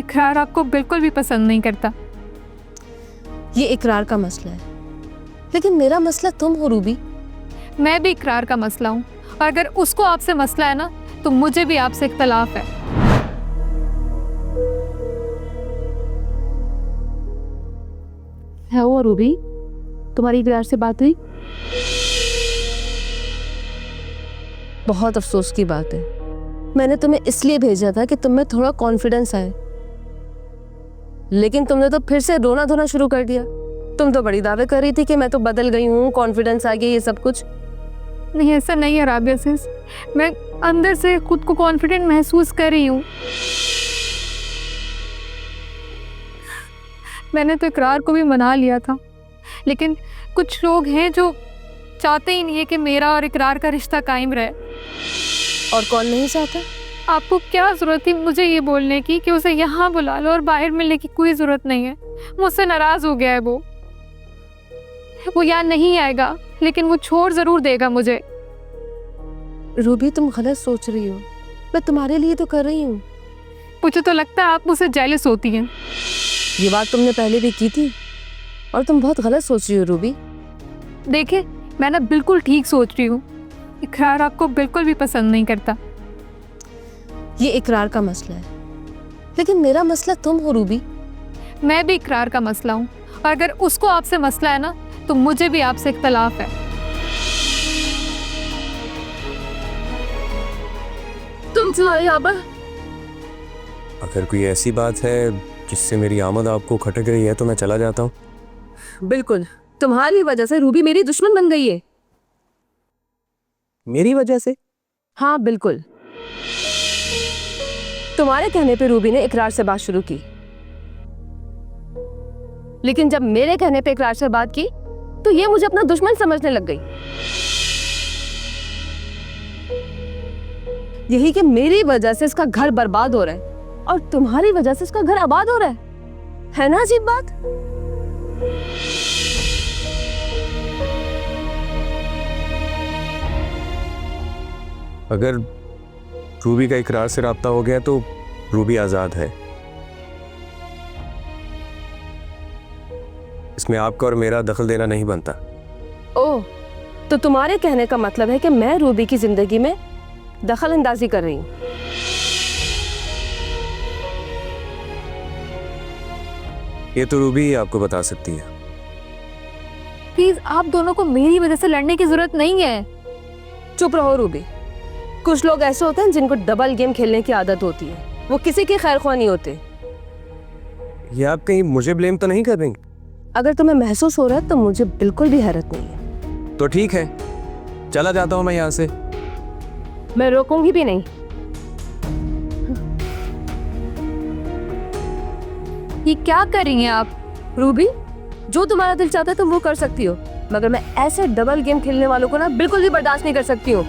इकरार आपको बिल्कुल भी पसंद नहीं करता। ये इकरार का मसला है, लेकिन मेरा मसला तुम हो रूबी। मैं भी इकरार का मसला हूँ, और अगर उसको आपसे मसला है ना, तो मुझे भी आपसे इख्तलाफ है। है वो रूबी, तुम्हारी इकरार से बात हुई? बहुत अफसोस की बात है। मैंने तुम्हें इसलिए भेजा था कि तुम्हें थोड़ा कॉन्फिडेंस आए, लेकिन तुमने तो फिर से रोना धोना शुरू कर दिया। तुम तो बड़ी दावे कर रही थी कि मैं तो बदल गई हूँ, कॉन्फिडेंस आ गया, ये सब कुछ। नहीं, ऐसा नहीं है राबिया सिस, मैं अंदर से खुद को कॉन्फिडेंट महसूस कर रही हूँ। मैंने तो इकरार को भी मना लिया था, लेकिन कुछ लोग हैं जो चाहते ही नहीं है कि मेरा और इकरार का रिश्ता कायम रहे। और कौन नहीं चाहता? आपको क्या ज़रूरत थी मुझे ये बोलने की कि उसे यहाँ बुला लो और बाहर मिलने की कोई ज़रूरत नहीं है। मुझसे नाराज़ हो गया है वो यहाँ नहीं आएगा, लेकिन वो छोड़ ज़रूर देगा मुझे। रूबी, तुम गलत सोच रही हो। मैं तुम्हारे लिए तो कर रही हूँ। मुझे तो लगता है आप मुझसे जेलस होती हैं। ये बात तुमने पहले भी की थी, और तुम बहुत गलत सोच रही हो रूबी। देखिए, मैं ना बिल्कुल ठीक सोच रही हूँ। इकरार आपको बिल्कुल भी पसंद नहीं करता। ये इकरार का मसला है, लेकिन मेरा मसला तुम हो रूबी। मैं भी इकरार का मसला हूँ, और अगर उसको आपसे मसला है ना, तो मुझे भी आपसे इख्तलाफ है। तुम चलो यहाँ पर। अगर कोई ऐसी बात है जिससे मेरी आमद आपको खटक रही है तो मैं चला जाता हूँ। बिल्कुल, तुम्हारी वजह से रूबी मेरी दुश्मन बन गई है। मेरी वजह से? हाँ बिल्कुल, तुम्हारे कहने पे रूबी ने इकरार से बात शुरू की, लेकिन जब मेरे कहने पे इकरार से बात की तो ये मुझे अपना दुश्मन समझने लग गई। यही कि मेरी वजह से इसका घर बर्बाद हो रहा है और तुम्हारी वजह से इसका घर आबाद हो रहा है ना अजीब बात? अगर रूबी का इकरार से राब्ता हो गया तो रूबी आजाद है। इसमें आपका और मेरा दखल देना नहीं बनता। ओह, तो तुम्हारे कहने का मतलब है कि मैं रूबी की जिंदगी में दखल अंदाजी कर रही हूं। ये तो रूबी ही आपको बता सकती है। प्लीज, आप दोनों को मेरी वजह से लड़ने की जरूरत नहीं है। चुप रहो रूबी। कुछ लोग ऐसे होते हैं जिनको डबल गेम खेलने की आदत होती है, वो किसी के खैर ख्वाह नहीं होते। ये आप कहीं मुझे ब्लेम तो नहीं कर रही? अगर तुम्हें महसूस हो रहा है तो मुझे बिल्कुल भी हैरत नहीं है। तो ठीक है, चला जाता हूं मैं यहाँ से। मैं रोकूंगी भी नहीं। ये क्या कर रही हैं आप? रूबी, जो तुम्हारा दिल चाहता है तुम वो कर सकती हो, मगर मैं ऐसे डबल गेम खेलने वालों को ना बिल्कुल भी बर्दाश्त नहीं कर सकती हूँ।